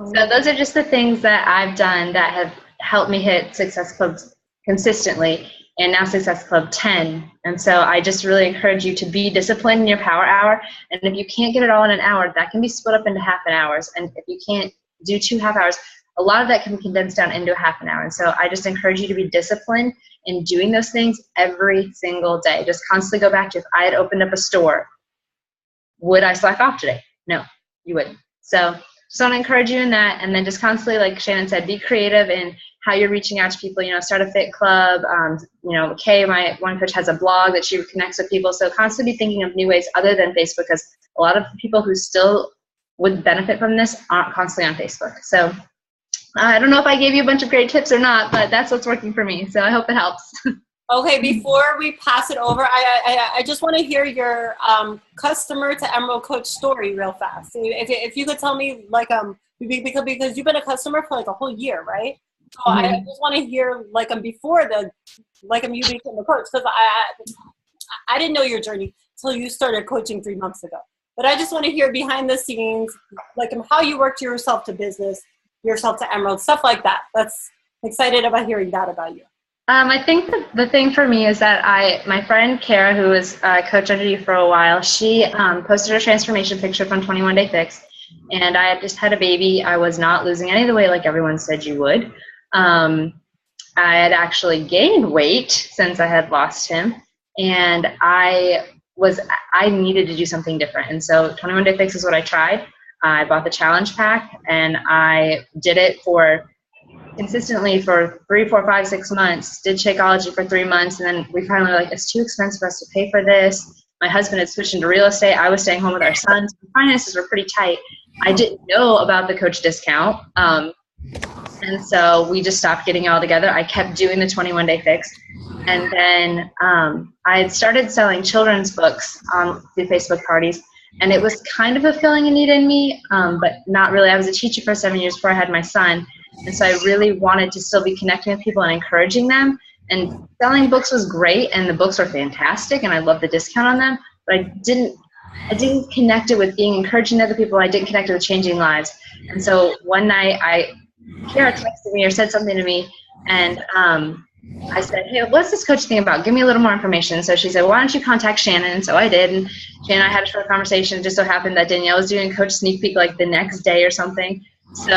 So those are just the things that I've done that have helped me hit Success Clubs consistently, and now Success Club 10. And so I just really encourage you to be disciplined in your power hour. And if you can't get it all in an hour, that can be split up into half an hours. And if you can't do 2 half hours, a lot of that can be condensed down into a half an hour. And so I just encourage you to be disciplined in doing those things every single day. Just constantly go back to, if I had opened up a store, would I slack off today? No, you wouldn't. So just want to encourage you in that. And then just constantly, like Shannon said, be creative in how you're reaching out to people. You know, start a fit club. You know, Kay, my one coach, has a blog that she connects with people. So constantly be thinking of new ways other than Facebook, because a lot of people who still would benefit from this aren't constantly on Facebook. So I don't know if I gave you a bunch of great tips or not, but that's what's working for me. So I hope it helps. Okay, before we pass it over, I just want to hear your customer to Emerald Coach story real fast. If you could tell me, like, because you've been a customer for like a whole year, right? So I just want to hear, like, before the, like, you became a coach, because I didn't know your journey until you started coaching 3 months ago. But I just want to hear behind the scenes, like, how you worked yourself to business, yourself to Emerald, stuff like that. That's excited about hearing that about you. I think the thing for me is that my friend Kara, who was coach under you for a while, she posted her transformation picture from 21 Day Fix, and I had just had a baby. I was not losing any of the weight like everyone said you would. I had actually gained weight since I had lost him, and I needed to do something different. And so 21 Day Fix is what I tried. I bought the challenge pack, and I did it consistently for 3, 4, 5, 6 months, did Shakeology for 3 months, and then we finally were like, it's too expensive for us to pay for this. My husband had switched into real estate. I was staying home with our sons. The finances were pretty tight. I didn't know about the coach discount, and so we just stopped getting it all together. I kept doing the 21 Day Fix, and then I had started selling children's books through Facebook parties, and it was kind of fulfilling a need in me, but not really. I was a teacher for 7 years before I had my son. And so I really wanted to still be connecting with people and encouraging them. And selling books was great, and the books were fantastic, and I loved the discount on them. But I didn't connect it with being encouraging other people. I didn't connect it with changing lives. And so one night, Kara texted me or said something to me, and I said, hey, what's this coach thing about? Give me a little more information. So she said, why don't you contact Shannon? And so I did, and Shannon and I had a short conversation. It just so happened that Danielle was doing Coach Sneak Peek like the next day or something. So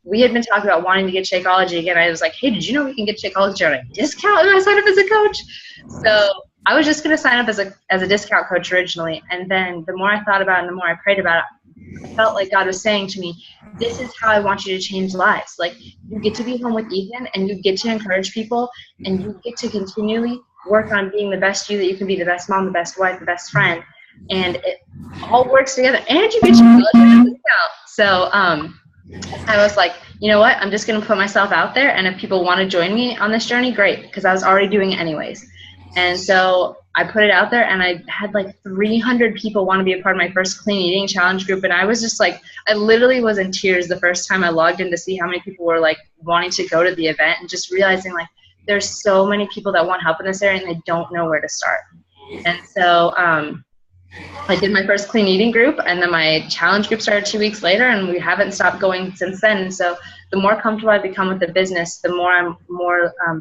we had been talking about wanting to get Shakeology again. I was like, hey, did you know we can get Shakeology on a discount if I sign up as a coach? So I was just going to sign up as a discount coach originally. And then the more I thought about it and the more I prayed about it, I felt like God was saying to me, this is how I want you to change lives. Like, you get to be home with Ethan, and you get to encourage people, and you get to continually work on being the best you that you can be, the best mom, the best wife, the best friend. And it all works together. And you get Shakeology at a discount. So I was like, you know what, I'm just going to put myself out there, and if people want to join me on this journey, great, because I was already doing it anyways. And so I put it out there, and I had like 300 people want to be a part of my first clean eating challenge group, and I was just like, I literally was in tears the first time I logged in to see how many people were like wanting to go to the event, and just realizing like there's so many people that want help in this area and they don't know where to start. And so I did my first clean eating group, and then my challenge group started 2 weeks later, and we haven't stopped going since then. And so the more comfortable I become with the business, the more I'm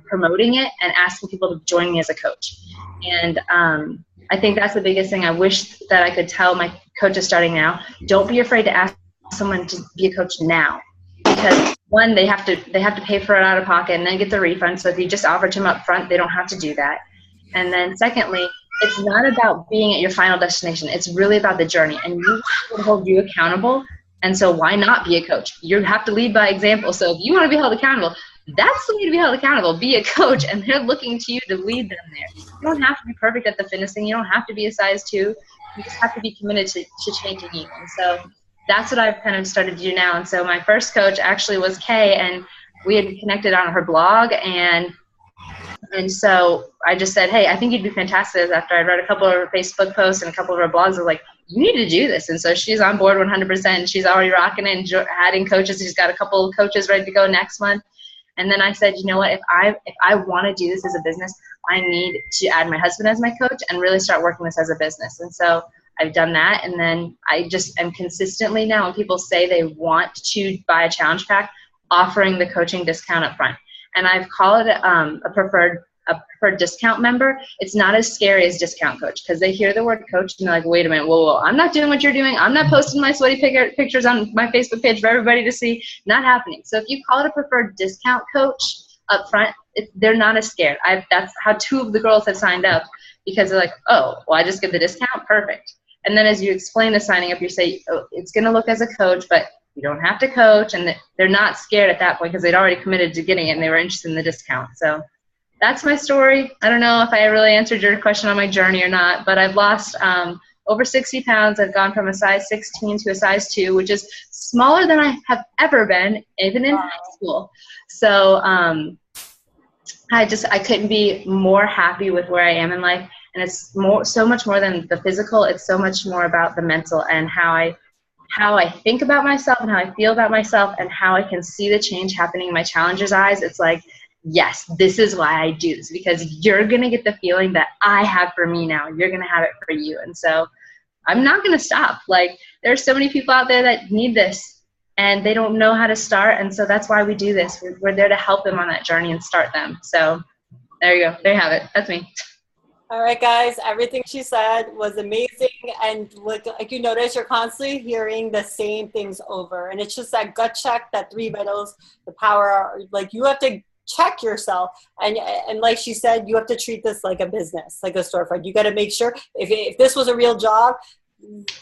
promoting it and asking people to join me as a coach. And I think that's the biggest thing I wish that I could tell my coaches starting now. Don't be afraid to ask someone to be a coach now, because one, they have to pay for it out of pocket and then get the refund. So if you just offer to them up front, they don't have to do that. And then secondly, it's not about being at your final destination. It's really about the journey, and you will hold you accountable. And so why not be a coach? You have to lead by example. So if you want to be held accountable, that's the way to be held accountable. Be a coach, and they're looking to you to lead them there. You don't have to be perfect at the fitness thing. You don't have to be a size 2. You just have to be committed to changing you. And so that's what I've kind of started to do now. And so my first coach actually was Kay, and we had connected on her blog, and so I just said, hey, I think you'd be fantastic. After I read a couple of her Facebook posts and a couple of her blogs, I was like, you need to do this. And so she's on board 100%. She's already rocking it and adding coaches. She's got a couple of coaches ready to go next month. And then I said, you know what, if I want to do this as a business, I need to add my husband as my coach and really start working this as a business. And so I've done that. And then I just am consistently now, when people say they want to buy a challenge pack, offering the coaching discount up front. And I've called it a preferred discount member. It's not as scary as discount coach, because they hear the word coach and they're like, wait a minute, whoa, I'm not doing what you're doing. I'm not posting my sweaty pictures on my Facebook page for everybody to see. Not happening. So if you call it a preferred discount coach up front, they're not as scared. That's how 2 of the girls have signed up, because they're like, oh, well, I just get the discount? Perfect. And then as you explain the signing up, you say, oh, it's going to look as a coach, but you don't have to coach. And they're not scared at that point, because they'd already committed to getting it and they were interested in the discount. So that's my story. I don't know if I really answered your question on my journey or not, but I've lost over 60 pounds. I've gone from a size 16 to a size 2, which is smaller than I have ever been, even in high school. So I couldn't be more happy with where I am in life. And it's so much more than the physical. It's so much more about the mental, and how I think about myself and how I feel about myself, and how I can see the change happening in my challengers' eyes. It's like, yes, this is why I do this, because you're going to get the feeling that I have for me now. You're going to have it for you. And so I'm not going to stop. Like, there's so many people out there that need this, and they don't know how to start. And so that's why we do this. We're there to help them on that journey and start them. So there you go. There you have it. That's me. All right, guys, everything she said was amazing. And like you notice, you're constantly hearing the same things over. And it's just that gut check, that 3 vitals, the power. Like, you have to check yourself. And like she said, you have to treat this like a business, like a storefront. You got to make sure, if this was a real job,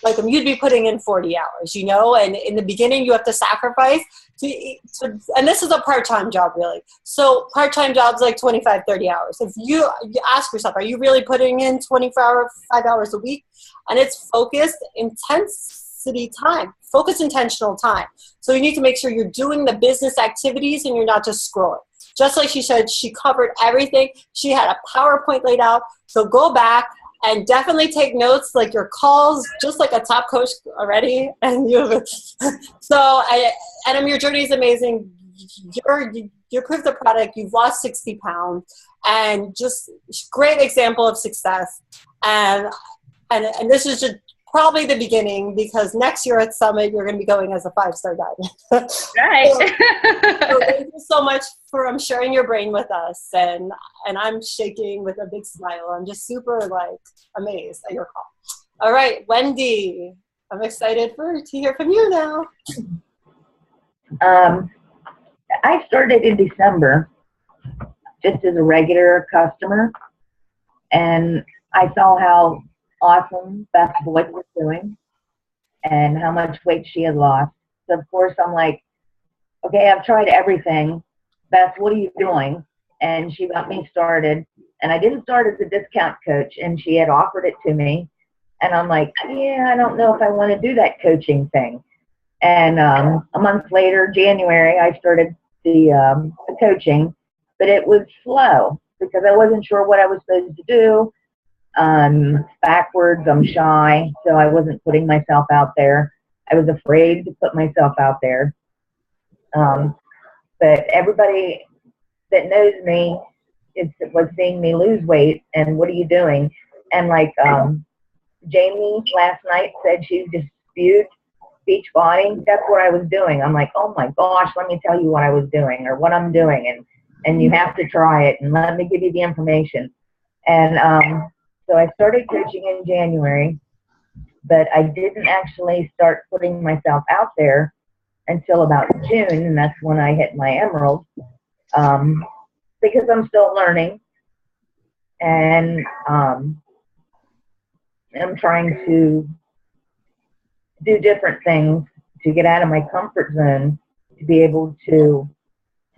like, you'd be putting in 40 hours, you know, and in the beginning you have to sacrifice and this is a part-time job, really. So part-time jobs like 25, 30 hours. If you ask yourself, are you really putting in 5 hours a week? And it's focused intensity time, focused intentional time. So you need to make sure you're doing the business activities and you're not just scrolling. Just like she said, she covered everything. She had a PowerPoint laid out. So go back and definitely take notes, like your calls, just like a top coach already. And your journey is amazing. You proved the product. You've lost 60 pounds, and just great example of success. And this is just probably the beginning, because next year at Summit, you're going to be going as a 5-star guide. Right. So thank you so much for sharing your brain with us. And I'm shaking with a big smile. I'm just super amazed at your call. All right, Wendy, I'm excited to hear from you now. I started in December just as a regular customer, and I saw how awesome Beth Boyd was doing and how much weight she had lost. So of course I'm like, okay, I've tried everything. Beth, what are you doing? And she got me started. And I didn't start as a discount coach, and she had offered it to me. And I'm like, yeah, I don't know if I want to do that coaching thing. And a month later, January, I started the coaching, but it was slow because I wasn't sure what I was supposed to do. Backwards, I'm shy, so I wasn't putting myself out there. I was afraid to put myself out there. But everybody that knows me was seeing me lose weight, and what are you doing? And like Jamie last night said, she just spewed beach body. That's what I was doing. I'm like, oh my gosh, let me tell you what I was doing or what I'm doing, and you have to try it, and let me give you the information. And so I started coaching in January, but I didn't actually start putting myself out there until about June, and that's when I hit my emerald, because I'm still learning, and I'm trying to do different things to get out of my comfort zone to be able to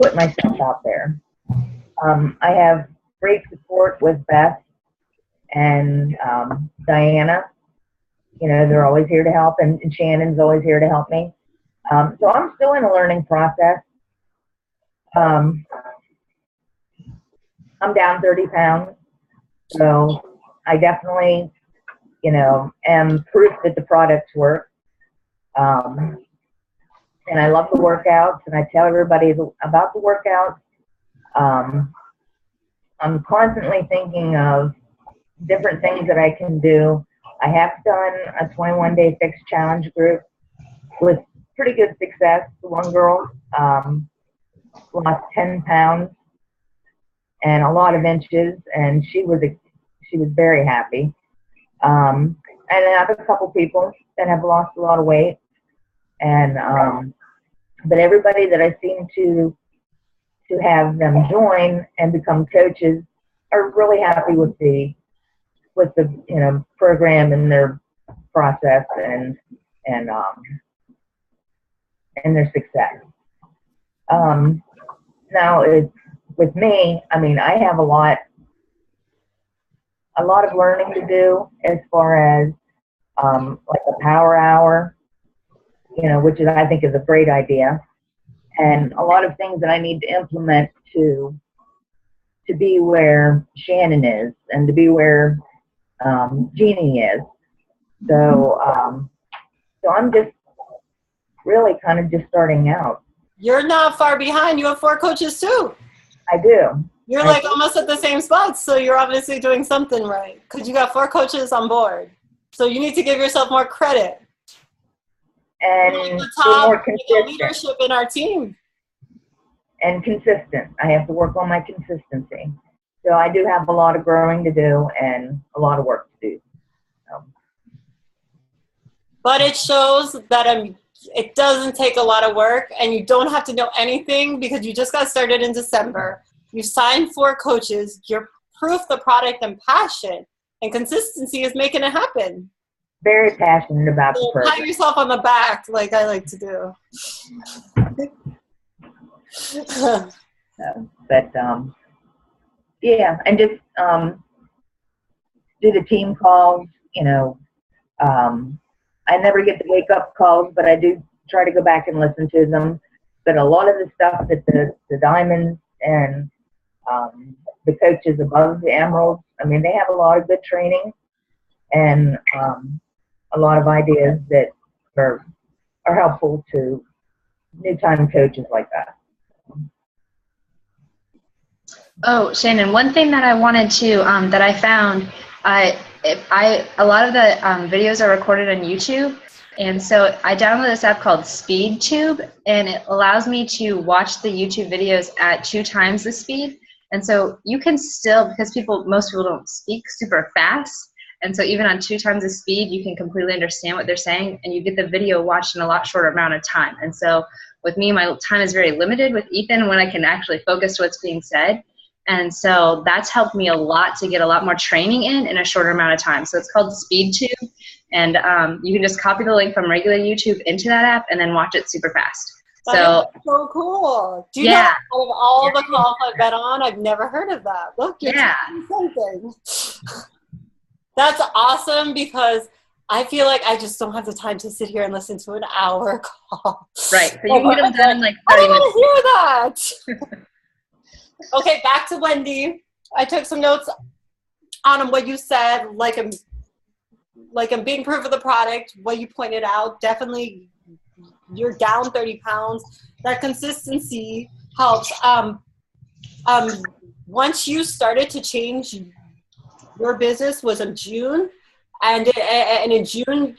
put myself out there. I have great support with Beth and Diana. You know, they're always here to help, and Shannon's always here to help me. So I'm still in a learning process. I'm down 30 pounds, so I definitely, you know, am proof that the products work. And I love the workouts, and I tell everybody about the workouts. I'm constantly thinking of different things that I can do. I have done a 21-day fix challenge group with pretty good success. One girl lost 10 pounds and a lot of inches, and she was very happy. And I have a couple people that have lost a lot of weight, and but everybody that I seem to have them join and become coaches are really happy with the program and their process and their success. Now with me, I mean, I have a lot of learning to do as far as like a power hour, which I think is a great idea, and a lot of things that I need to implement to be where Shannon is and to be where Jennie is. So I'm just really kind of just starting out. You're not far behind. You have 4 coaches too. I do. You're like almost at the same spot, so you're obviously doing something right because you got 4 coaches on board. So you need to give yourself more credit. And you're like the top more consistent. Leadership in our team. And consistent. I have to work on my consistency. So I do have a lot of growing to do and a lot of work to do. But it shows that it doesn't take a lot of work, and you don't have to know anything because you just got started in December. You signed 4 coaches. You're proof the product and passion and consistency is making it happen. Very passionate about the program. Pat yourself on the back like I like to do. But yeah, and just do the team calls. I never get the wake up calls, but I do try to go back and listen to them. But a lot of the stuff that the Diamonds and the coaches above the Emeralds, I mean, they have a lot of good training and a lot of ideas that are helpful to new time coaches like that. Oh, Shannon, one thing that I wanted to, that I found, a lot of the videos are recorded on YouTube, and so I downloaded this app called SpeedTube, and it allows me to watch the YouTube videos at 2 times the speed. And so you can still, because most people don't speak super fast, and so even on 2 times the speed, you can completely understand what they're saying, and you get the video watched in a lot shorter amount of time. And so with me, my time is very limited. With Ethan, when I can actually focus what's being said. And so that's helped me a lot to get a lot more training in a shorter amount of time. So it's called SpeedTube, and you can just copy the link from regular YouTube into that app and then watch it super fast. That is so cool. Do you know, out of all the calls I've been on, I've never heard of that. Look, you're doing something. That's awesome because I feel like I just don't have the time to sit here and listen to an hour call. Right. So you can get them done in like 30 minutes. I want to hear that. Okay, back to Wendy. I took some notes on what you said, like I'm being proof of the product, what you pointed out. Definitely you're down 30 pounds. That consistency helps. Once you started to change your business was in June, and in June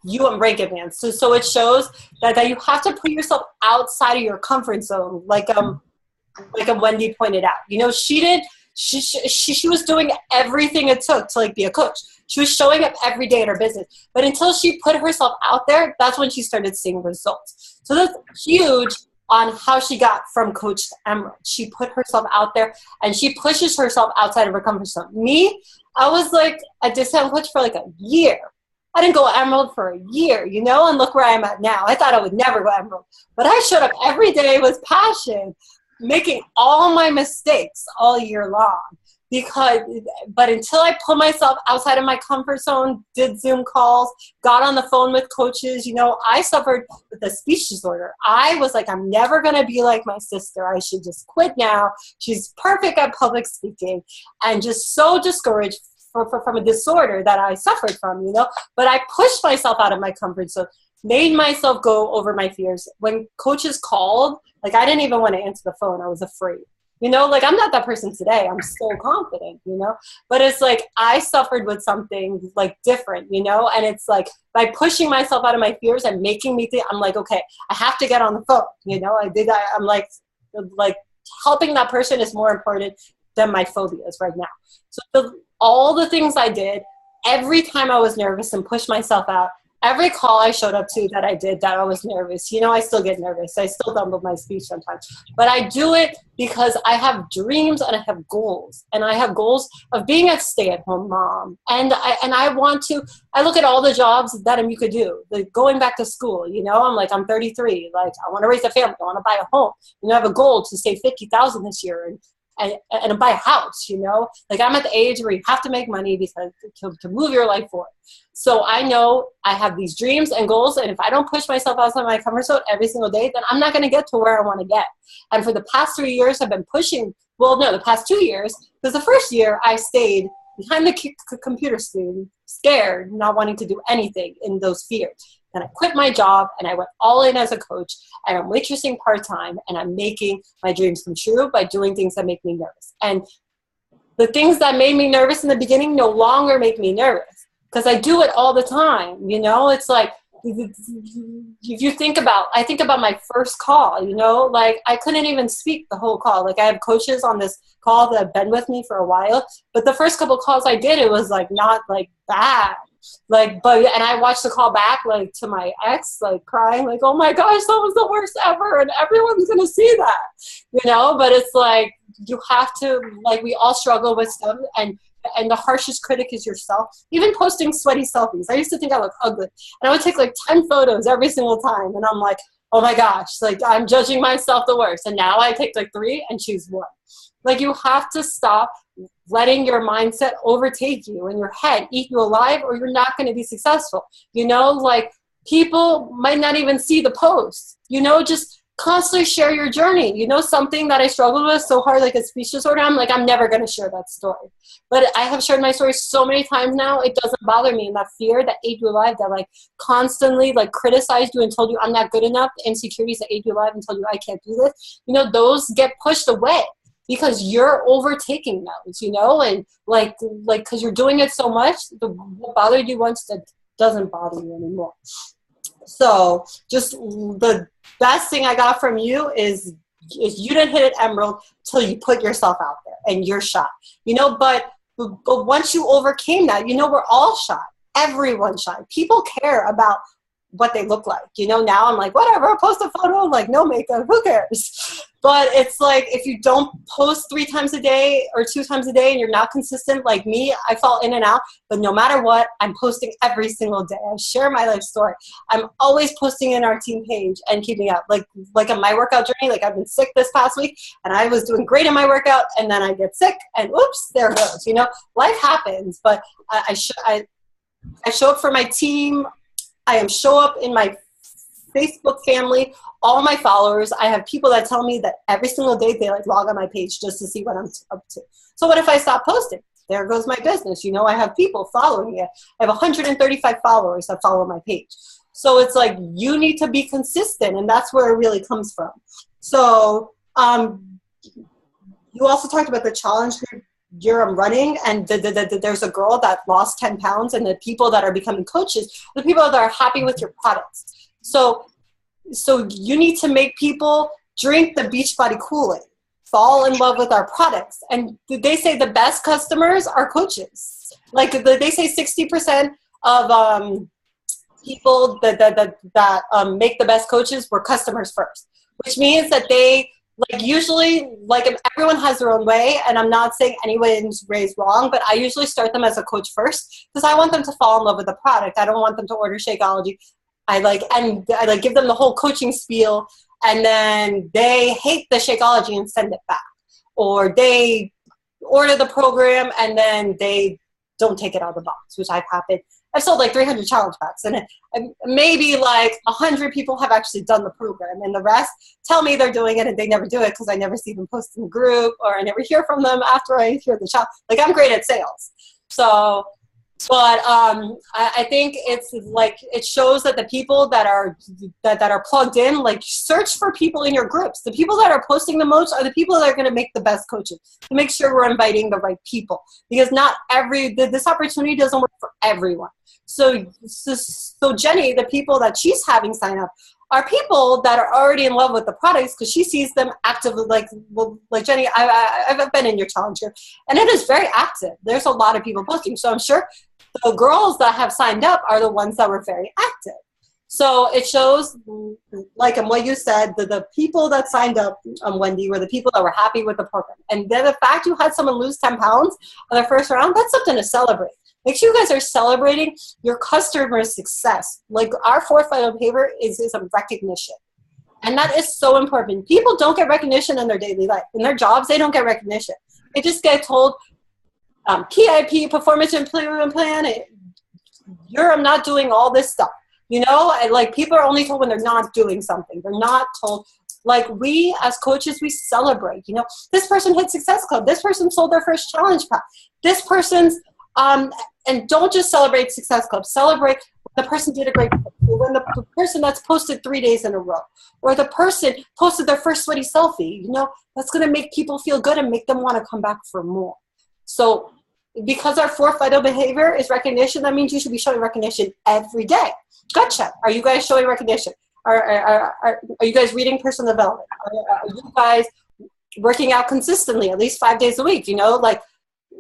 you went rank advance. So it shows that you have to put yourself outside of your comfort zone, like Wendy pointed out. She was doing everything it took to be a coach. She was showing up every day in her business. But until she put herself out there, that's when she started seeing results. So that's huge on how she got from coach to emerald. She put herself out there and she pushes herself outside of her comfort zone. Me, I was like a discount coach for a year. I didn't go emerald for a year, and look where I'm at now. I thought I would never go emerald. But I showed up every day with passion, making all my mistakes all year long but until I put myself outside of my comfort zone, did Zoom calls, got on the phone with coaches, I suffered with a speech disorder. I was like, I'm never going to be like my sister. I should just quit now. She's perfect at public speaking, and just so discouraged from a disorder that I suffered from, but I pushed myself out of my comfort zone, made myself go over my fears. When coaches called, I didn't even want to answer the phone. I was afraid You know, like I'm not that person today. I'm so confident, you know, but it's like I suffered with something like different, you know, and it's like by pushing myself out of my fears and making me think, I'm like, okay, I have to get on the phone, you know, I'm like helping that person is more important than my phobias right now. So all the things I did, every time I was nervous and pushed myself out, every call I showed up to that I did that I was nervous, you know, I still get nervous. I still dumble my speech sometimes. But I do it because I have dreams and I have goals. And I have goals of being a stay-at-home mom. And I want to, I look at all the jobs that you could do. Like going back to school, you know, I'm 33. Like I want to raise a family. I want to buy a home. You know, I have a goal to save $50,000 this year. And buy a house, you know, like I'm at the age where you have to make money because to move your life forward. So I know I have these dreams and goals, and if I don't push myself outside my comfort zone every single day, then I'm not going to get to where I want to get. And for the past 3 years, I've been pushing. Well, no, the past 2 years, because the first year I stayed behind the computer screen, scared, not wanting to do anything in those fears. And I quit my job and I went all in as a coach, and I'm waitressing part-time, and I'm making my dreams come true by doing things that make me nervous. And the things that made me nervous in the beginning no longer make me nervous because I do it all the time. You know, it's like, if you think about, I think about my first call, you know, like I couldn't even speak the whole call. Like I have coaches on this call that have been with me for a while, but the first couple calls I did, it was like not like bad. Like, and I watched the call back, like to my ex, like crying, like, oh my gosh, that was the worst ever. And everyone's going to see that, you know, but it's like, you have to, like, we all struggle with stuff, and the harshest critic is yourself. Even posting sweaty selfies. I used to think I looked ugly, and I would take like 10 photos every single time. And I'm like, oh my gosh, like I'm judging myself the worst. And now I take like 3 and choose 1. Like you have to stop letting your mindset overtake you and your head eat you alive, or you're not going to be successful. You know, like people might not even see the post, you know, just constantly share your journey. You know, something that I struggled with so hard, like a speech disorder, I'm like, I'm never going to share that story. But I have shared my story so many times now, it doesn't bother me. And that fear that ate you alive, that like constantly like criticized you and told you I'm not good enough, the insecurities that ate you alive and told you I can't do this, you know, those get pushed away. Because you're overtaking those, you know, and like, because you're doing it so much, what bothered you once that doesn't bother you anymore. So just the best thing I got from you is you didn't hit it emerald till you put yourself out there and you're shy, you know, but once you overcame that, you know, we're all shy. Everyone's shy. People care about what they look like, you know. Now I'm like, whatever, I'll post a photo, like no makeup, who cares? But it's like, if you don't post 3 times a day or 2 times a day and you're not consistent, like me, I fall in and out, but no matter what, I'm posting every single day. I share my life story. I'm always posting in our team page and keeping up. Like on my workout journey, like I've been sick this past week and I was doing great in my workout, and then I get sick and oops, there it goes. You know, life happens, but I show up for my team. I show up in my Facebook family, all my followers. I have people that tell me that every single day they like log on my page just to see what I'm up to. So what if I stop posting? There goes my business. You know, I have people following it. I have 135 followers that follow my page. So it's like, you need to be consistent, and that's where it really comes from. So you also talked about the challenge group you're running, and there's a girl that lost 10 pounds, and the people that are becoming coaches, the people that are happy with your products. So you need to make people drink the Beachbody Kool-Aid, fall in love with our products. And they say the best customers are coaches. Like they say 60% of people that make the best coaches were customers first, which means that they, like usually, like everyone has their own way, and I'm not saying anyone's way is wrong, but I usually start them as a coach first because I want them to fall in love with the product. I don't want them to order Shakeology. I give them the whole coaching spiel, and then they hate the Shakeology and send it back, or they order the program and then they don't take it out of the box, which I've happened. I've sold like 300 challenge packs, and maybe like 100 people have actually done the program, and the rest tell me they're doing it and they never do it because I never see them post in the group, or I never hear from them after I hear the challenge. Like, I'm great at sales. So But I think it's like, it shows that the people that are plugged in, like, search for people in your groups. The people that are posting the most are the people that are going to make the best coaches, to make sure we're inviting the right people, because not this opportunity doesn't work for everyone. So Jennie, the people that she's having sign up are people that are already in love with the products, because she sees them actively. Like Jennie, I've been in your challenge here, and it is very active. There's a lot of people posting. So I'm sure the girls that have signed up are the ones that were very active. So it shows, like, what you said, the people that signed up, Wendy, were the people that were happy with the program. And then the fact you had someone lose 10 pounds on the first round, that's something to celebrate. Make sure you guys are celebrating your customer success. Like, our fourth vital behavior is a recognition. And that is so important. People don't get recognition in their daily life. In their jobs, they don't get recognition. They just get told, PIP, performance improvement plan, you're not doing all this stuff. You know, and like, people are only told when they're not doing something. They're not told, like, we as coaches, we celebrate. You know, this person hit Success Club. This person sold their first challenge pack. This person's, and don't just celebrate Success Club. Celebrate the person did a great job. When the person that's posted 3 days in a row, or the person posted their first sweaty selfie, you know, that's going to make people feel good and make them want to come back for more. So because our fourth vital behavior is recognition, that means you should be showing recognition every day. Gut check. Are you guys showing recognition? Are you guys reading personal development? Are you guys working out consistently, at least 5 days a week? You know, like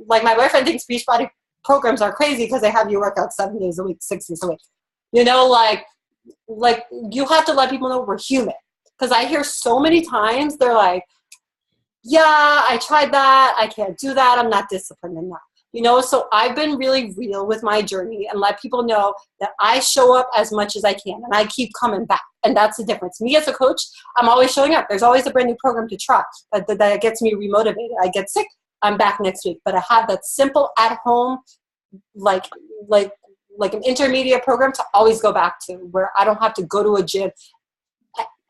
my boyfriend thinks Beachbody programs are crazy because they have you work out 7 days a week, 6 days a week. You know, like you have to let people know we're human. Because I hear so many times they're like, yeah, I tried that. I can't do that. I'm not disciplined enough. You know, so I've been really real with my journey and let people know that I show up as much as I can and I keep coming back. And that's the difference. Me as a coach, I'm always showing up. There's always a brand new program to try that gets me remotivated. I get sick, I'm back next week. But I have that simple at home, like an intermediate program to always go back to, where I don't have to go to a gym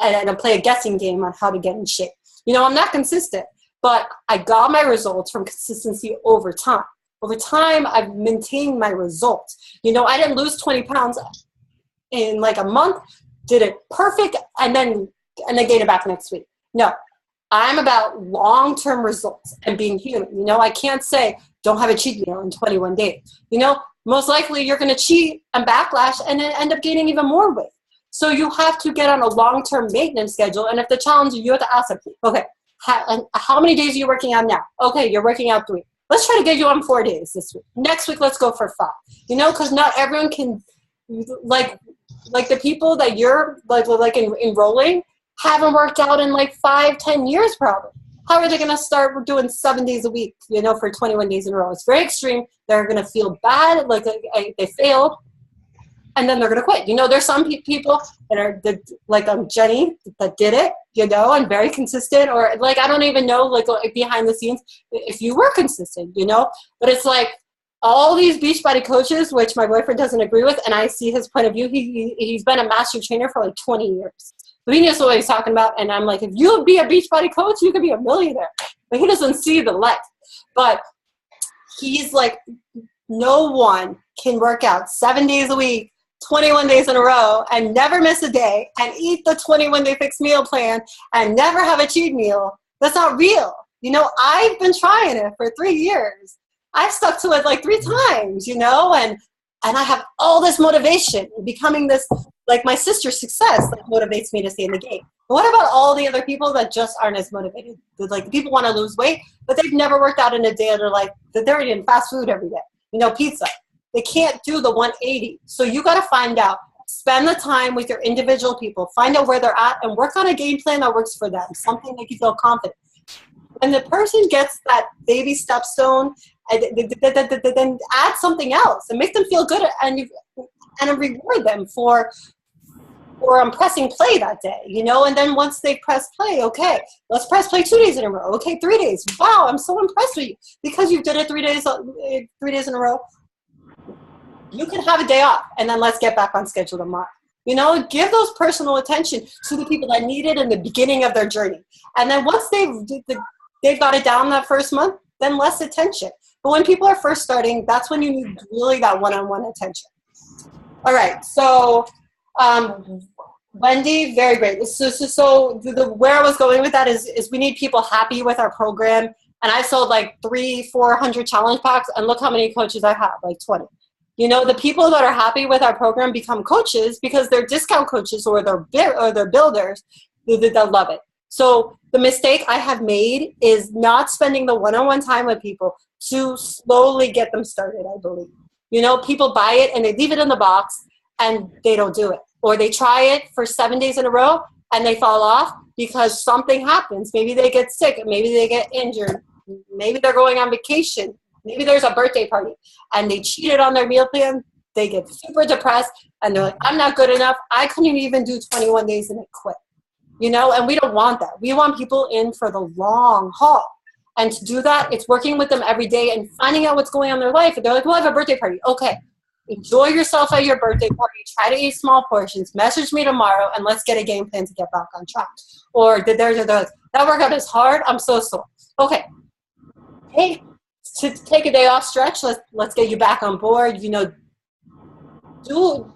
and play a guessing game on how to get in shape. You know, I'm not consistent, but I got my results from consistency over time. Over time, I've maintained my results. You know, I didn't lose 20 pounds in like a month, did it perfect, and then gain it back next week. No, I'm about long-term results and being human. You know, I can't say, don't have a cheat meal in 21 days. You know, most likely you're going to cheat and backlash and then end up gaining even more weight. So you have to get on a long-term maintenance schedule. And if the challenge, you have to ask them, okay, how many days are you working out now? Okay, you're working out 3. Let's try to get you on 4 days this week. Next week, let's go for 5. You know, because not everyone can, like the people that you're enrolling haven't worked out in like 5-10 years probably. How are they going to start doing 7 days a week, you know, for 21 days in a row? It's very extreme. They're going to feel bad, like they failed, and then they're going to quit. You know, there's some people that are like Jennie that did it, you know, and very consistent, or like, I don't even know, like behind the scenes, if you were consistent, you know, but it's like all these Beachbody coaches, which my boyfriend doesn't agree with, and I see his point of view. He's been a master trainer for like 20 years. So he knows what he's talking about. And I'm like, if you be a Beachbody coach, you could be a millionaire. But he doesn't see the light. But he's like, no one can work out 7 days a week, 21 days in a row, and never miss a day, and eat the 21-day fixed meal plan, and never have a cheat meal. That's not real. You know, I've been trying it for 3 years. I've stuck to it like 3 times, you know, and I have all this motivation, becoming this, like my sister's success that motivates me to stay in the game. But what about all the other people that just aren't as motivated? Like, people want to lose weight, but they've never worked out in a day of their life. They're eating fast food every day, you know, pizza. They can't do the 180. So you got to find out, spend the time with your individual people, find out where they're at, and work on a game plan that works for them, something that you feel confident. When the person gets that baby stepstone, then add something else and make them feel good, and reward them for pressing play that day, you know. And then once they press play, okay, let's press play 2 days in a row. Okay, 3 days. Wow, I'm so impressed with you because you did it 3 days in a row. You can have a day off, and then let's get back on schedule tomorrow. You know, give those personal attention to the people that need it in the beginning of their journey. And then once they've got it down that first month, then less attention. But when people are first starting, that's when you need really that one-on-one attention. All right, so Wendy, very great. Where I was going with that is we need people happy with our program. And I sold like 300-400 challenge packs, and look how many coaches I have, like 20. You know, the people that are happy with our program become coaches because they're discount coaches or they're builders. They'll love it. So the mistake I have made is not spending the one-on-one time with people to slowly get them started, I believe. You know, people buy it and they leave it in the box and they don't do it. Or they try it for 7 days in a row and they fall off because something happens. Maybe they get sick, maybe they get injured, maybe they're going on vacation, maybe there's a birthday party and they cheated on their meal plan. They get super depressed and they're like, I'm not good enough. I couldn't even do 21 days and it quit. You know, and we don't want that. We want people in for the long haul. And to do that, it's working with them every day and finding out what's going on in their life. And they're like, well, I have a birthday party. Okay, enjoy yourself at your birthday party. Try to eat small portions. Message me tomorrow and let's get a game plan to get back on track. Or they're like, that workout is hard. I'm so sore. Okay, hey, to take a day off stretch, let's get you back on board. You know, do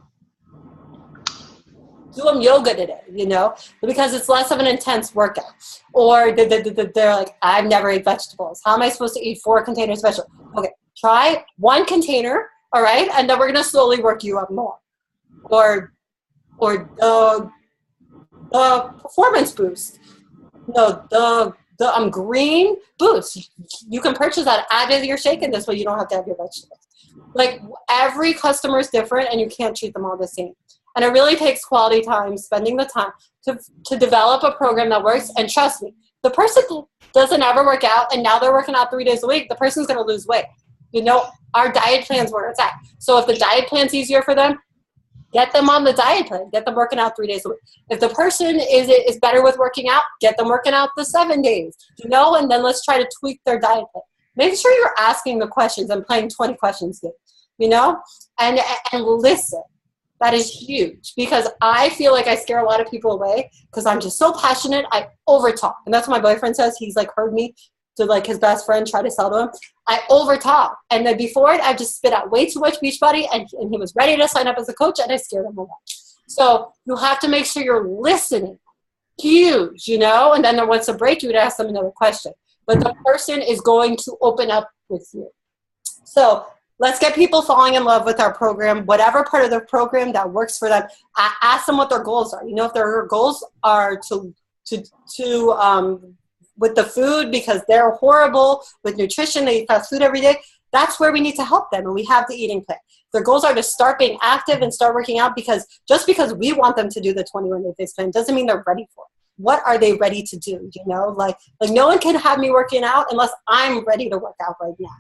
some yoga today, you know, because it's less of an intense workout. Or they're like, I've never ate vegetables. How am I supposed to eat 4 containers of vegetables? Okay, try 1 container, all right, and then we're going to slowly work you up more. Or the performance boost. No, the green boost. You can purchase that, add it to your shake, and this way you don't have to have your vegetables. Like, every customer is different, and you can't treat them all the same. And it really takes quality time, spending the time to develop a program that works. And trust me, the person doesn't ever work out, and now they're working out 3 days a week, the person's going to lose weight. You know, our diet plan's where it's at. So if the diet plan's easier for them, get them on the diet plan. Get them working out 3 days a week. If the person is better with working out, get them working out the 7 days. You know, and then let's try to tweak their diet plan. Make sure you're asking the questions and playing 20 questions game, you know, and listen. That is huge because I feel like I scare a lot of people away because I'm just so passionate. I overtalk. And that's what my boyfriend says. He's like heard me to like his best friend try to sell to him. I overtalk. And then before it, I just spit out way too much Beachbody and he was ready to sign up as a coach and I scared him away. So you have to make sure you're listening. Huge, you know, and then once a break, you would ask them another question. But the person is going to open up with you. So let's get people falling in love with our program, whatever part of the program that works for them. Ask them what their goals are. You know, if their goals are to with the food because they're horrible with nutrition, they eat fast food every day, that's where we need to help them. And we have the eating plan. Their goals are to start being active and start working out because just because we want them to do the 21-day fix plan doesn't mean they're ready for it. What are they ready to do? You know, like no one can have me working out unless I'm ready to work out right now.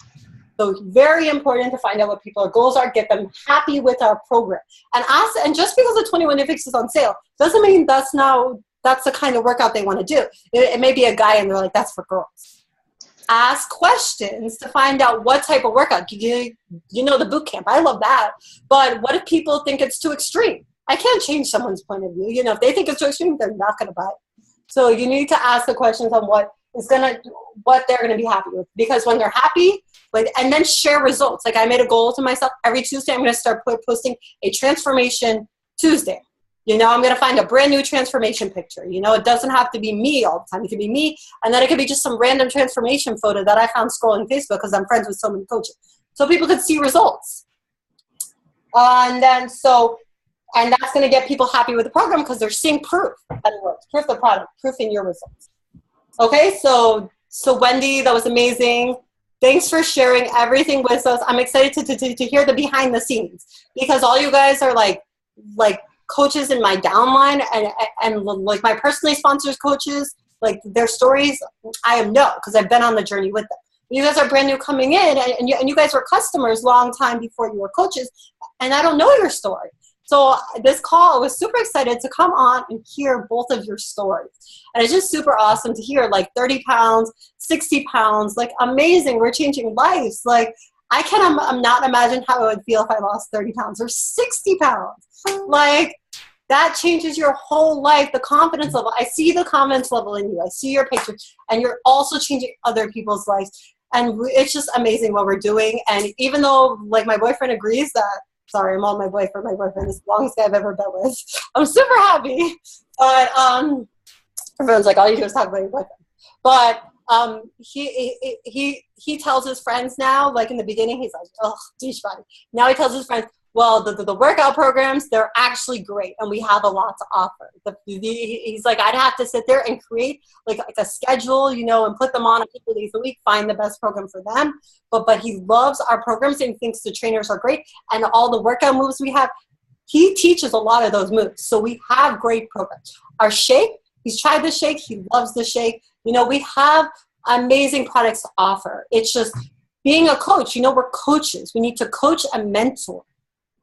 So it's very important to find out what people's goals are, get them happy with our program. And just because the 21-day fix is on sale doesn't mean that's the kind of workout they want to do. It may be a guy and they're like, that's for girls. Ask questions to find out what type of workout. You know, the boot camp, I love that. But what if people think it's too extreme? I can't change someone's point of view. You know, if they think it's too extreme, they're not going to buy it. So you need to ask the questions on what they're going to be happy with. Because when they're happy, and then share results. Like I made a goal to myself, every Tuesday I'm going to start posting a transformation Tuesday. You know, I'm going to find a brand new transformation picture. You know, it doesn't have to be me all the time. It could be me, and then it could be just some random transformation photo that I found scrolling Facebook because I'm friends with so many coaches. So people could see results. And that's going to get people happy with the program because they're seeing proof that it works. Proof of the product, proof in your results. Okay, so Wendy, that was amazing. Thanks for sharing everything with us. I'm excited to hear the behind the scenes because all you guys are like coaches in my downline and like my personally sponsored coaches, like their stories, I know because I've been on the journey with them. You guys are brand new coming in and you guys were customers long time before you were coaches and I don't know your story. So this call, I was super excited to come on and hear both of your stories. And it's just super awesome to hear like 30 pounds, 60 pounds, like amazing. We're changing lives. Like I cannot imagine how it would feel if I lost 30 pounds or 60 pounds. Like that changes your whole life, the confidence level. I see the confidence level in you. I see your pictures and you're also changing other people's lives. And it's just amazing what we're doing. And even though like my boyfriend agrees that, sorry, I'm on my boyfriend is the longest guy I've ever been with. I'm super happy. But everyone's like, all you do is talk about your boyfriend. But he tells his friends now, like in the beginning, he's like, oh, douchebag. Now he tells his friends, well, the workout programs, they're actually great, and we have a lot to offer. He's like, I'd have to sit there and create like a schedule, you know, and put them on a couple days a week, find the best program for them. But he loves our programs and thinks the trainers are great, and all the workout moves we have, he teaches a lot of those moves. So we have great programs. Our shake, he's tried the shake, he loves the shake. You know, we have amazing products to offer. It's just being a coach, you know, we're coaches. We need to coach and mentor.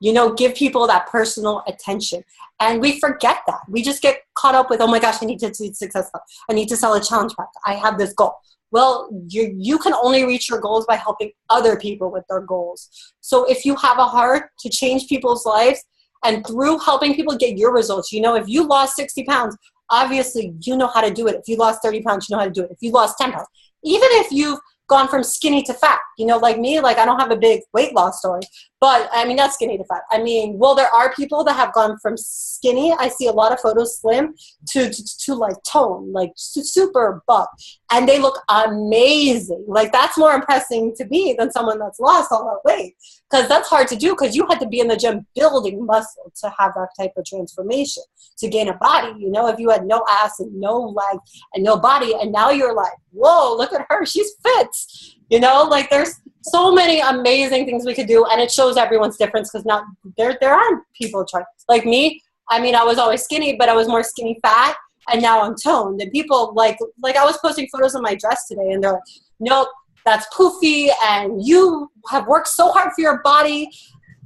You know, give people that personal attention. And we forget that. We just get caught up with, oh my gosh, I need to be successful. I need to sell a challenge pack. I have this goal. Well, you can only reach your goals by helping other people with their goals. So if you have a heart to change people's lives and through helping people get your results, you know, if you lost 60 pounds, obviously you know how to do it. If you lost 30 pounds, you know how to do it. If you lost 10 pounds, even if you've gone from skinny to fat, you know, like me, like I don't have a big weight loss story, but I mean, not skinny to fat. I mean, well, there are people that have gone from skinny. I see a lot of photos slim to like tone, like super buff, and they look amazing. Like that's more impressive to me than someone that's lost all that weight, because that's hard to do because you had to be in the gym building muscle to have that type of transformation, to gain a body. You know, if you had no ass and no legs and no body, and now you're like, whoa, look at her, she's fit. You know, like there's so many amazing things we could do, and it shows everyone's difference because not there aren't people trying like me. I mean, I was always skinny, but I was more skinny fat, and now I'm toned. And people like I was posting photos of my dress today, and they're like, nope, that's poofy, and you have worked so hard for your body,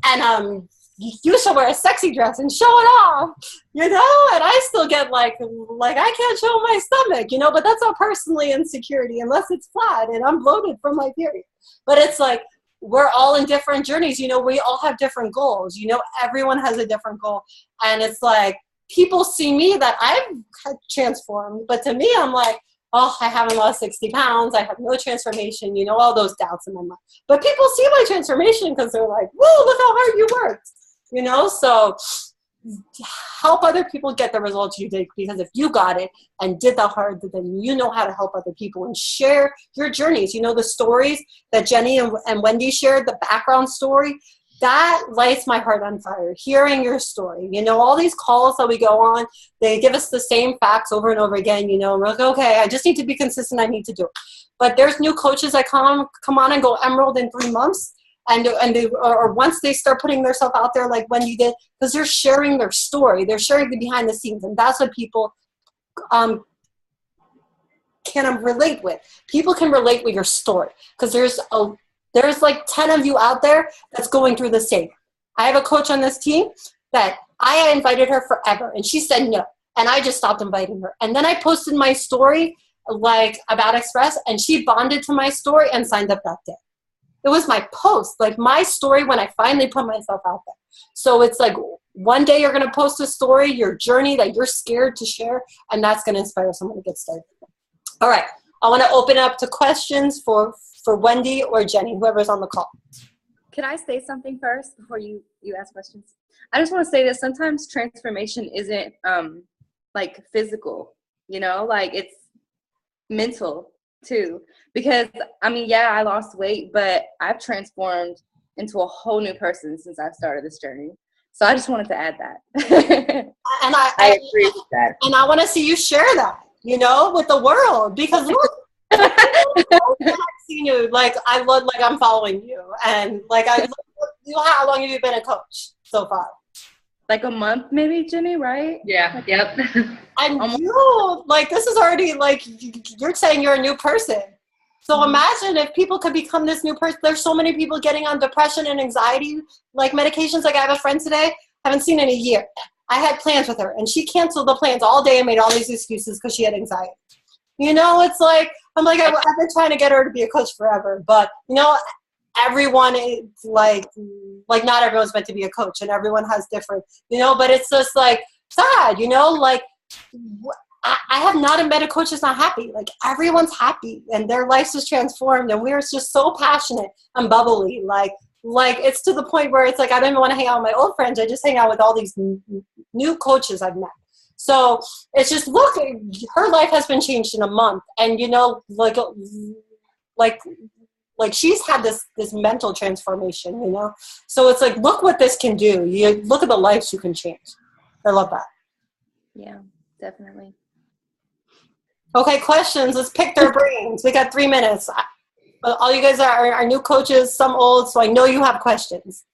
and you should wear a sexy dress and show it off, you know? And I still get like I can't show my stomach, you know, but that's not personally insecurity unless it's flat and I'm bloated from my period. But it's like, we're all in different journeys, you know, we all have different goals, you know, everyone has a different goal. And it's like, people see me that I've transformed, but to me, I'm like, oh, I haven't lost 60 pounds. I have no transformation, you know, all those doubts in my mind. But people see my transformation because they're like, whoa, look how hard you worked. You know, so help other people get the results you did, because if you got it and did the hard, then you know how to help other people and share your journeys. You know, the stories that Jennie and Wendy shared, the background story, that lights my heart on fire, hearing your story. You know, all these calls that we go on, they give us the same facts over and over again, you know, and we're like, okay, I just need to be consistent, I need to do it. But there's new coaches that come on and go emerald in 3 months. And or once they start putting themselves out there like Wendy did, because they're sharing their story, they're sharing the behind the scenes, and that's what people can relate with. People can relate with your story because there's like 10 of you out there that's going through the same. I have a coach on this team that I invited her forever, and she said no, and I just stopped inviting her. And then I posted my story like about Express, and she bonded to my story and signed up that day. It was my post, like my story when I finally put myself out there. So it's like one day you're going to post a story, your journey that you're scared to share, and that's going to inspire someone to get started. All right. I want to open up to questions for Wendy or Jennie, whoever's on the call. Can I say something first before you ask questions? I just want to say that sometimes transformation isn't like physical, you know, like it's mental too. Because, I mean, yeah, I lost weight, but I've transformed into a whole new person since I've started this journey. So I just wanted to add that. And I agree with that. And I want to see you share that, you know, with the world. Because look, I've seen you, like, I'm following you. And, like, how long have you been a coach so far? Like a month, maybe, Jennie, right? Yeah, yep. And you, like, this is already, like, you're saying you're a new person. So imagine if people could become this new person. There's so many people getting on depression and anxiety, like medications. Like I have a friend today, haven't seen in a year. I had plans with her, and she canceled the plans all day and made all these excuses because she had anxiety. You know, it's like, I'm like, I've been trying to get her to be a coach forever. But, you know, everyone is like not everyone's meant to be a coach, and everyone has different, you know, but it's just like sad, you know, like I have not met a coach that's not happy. Like, everyone's happy and their lives is transformed, and we're just so passionate and bubbly. Like it's to the point where it's like I don't even want to hang out with my old friends. I just hang out with all these new coaches I've met. So it's just, look, her life has been changed in a month, and like she's had this mental transformation, So it's like, look what this can do. You look at the lives you can change. I love that. Yeah, definitely. Okay, questions. Let's pick their brains. We got 3 minutes. All you guys are new coaches, some old, so I know you have questions.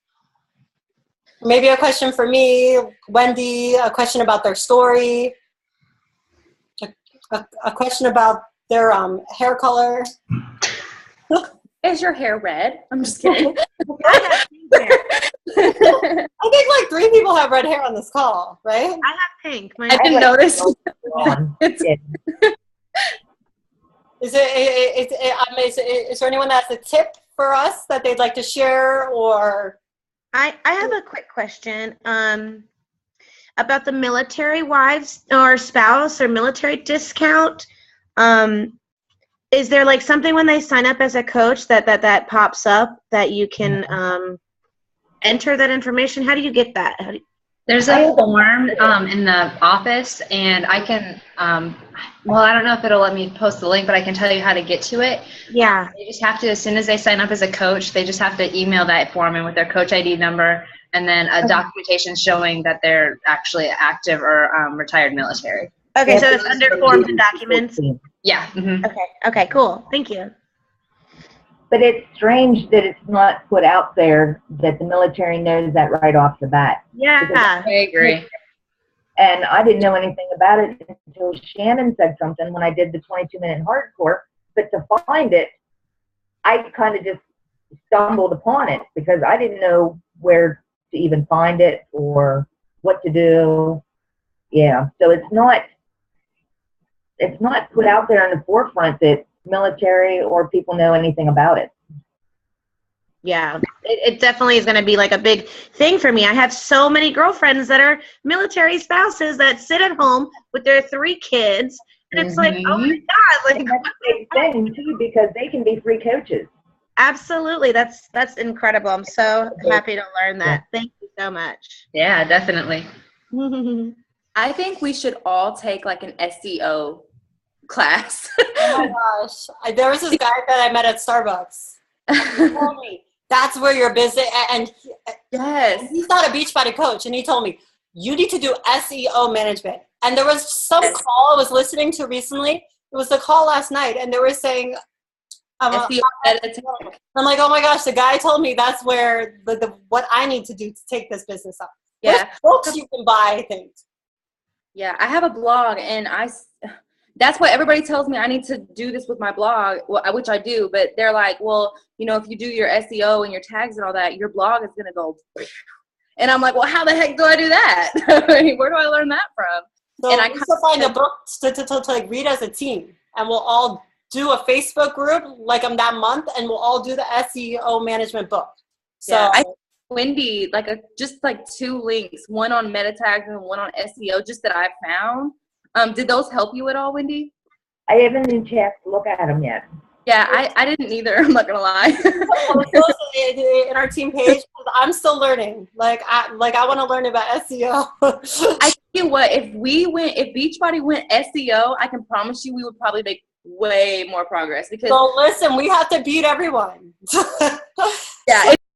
Maybe a question for me, Wendy, a question about their story, a question about their hair color. Is your hair red? I'm just kidding. I think like 3 people have red hair on this call, right? I have pink. I didn't notice. Is there anyone that has a tip for us that they'd like to share, or? I have a quick question about the military wives or spouse or military discount. Is there like something when they sign up as a coach that pops up that you can enter that information? How do you get that? There's a form in the office, and I can, I don't know if it'll let me post the link, but I can tell you how to get to it. Yeah. They just have to, as soon as they sign up as a coach, they just have to email that form in with their coach ID number and then a documentation showing that they're actually active or retired military. Okay, so it's under forms and documents? Yeah. Mm-hmm. Okay, cool. Thank you. But it's strange that it's not put out there that the military knows that right off the bat. Yeah. I agree. And I didn't know anything about it until Shannon said something when I did the 22-minute hardcore. But to find it, I kind of just stumbled upon it because I didn't know where to even find it or what to do. Yeah, so it's not put out there in the forefront that military or people know anything about it. Yeah, it definitely is going to be like a big thing for me. I have so many girlfriends that are military spouses that sit at home with their 3 kids, and it's like, oh my God, like, that's a big thing too, because they can be free coaches. Absolutely, that's incredible. I'm so happy to learn that. Thank you so much. Yeah, definitely. I think we should all take like an SEO class. Oh my gosh. There was this guy that I met at Starbucks. He told me, that's where your business, and Yes. he's not a Beachbody coach, and he told me, you need to do SEO management. And there was some call I was listening to recently. It was the call last night, and they were saying, SEO editing. I'm like, oh my gosh, the guy told me that's where what I need to do to take this business up. Yeah. There's books you can buy, I think. Yeah, I have a blog, and that's what everybody tells me I need to do this with my blog, which I do, but they're like, well, if you do your SEO and your tags and all that, your blog is going to go. And I'm like, well, how the heck do I do that? Where do I learn that from? So and I we should find a book to like read as a team, and we'll all do a Facebook group like that month, and we'll all do the SEO management book. So yeah, Wendy, just 2 links, one on meta tags and one on SEO, just that I found. Did those help you at all, Wendy? I haven't had a chance to look at them yet. Yeah, I didn't either. I'm not gonna lie. in our team page, I'm still learning. I want to learn about SEO. I tell you what, if Beachbody went SEO, I can promise you we would probably make way more progress. Because so listen, we have to beat everyone. Yeah.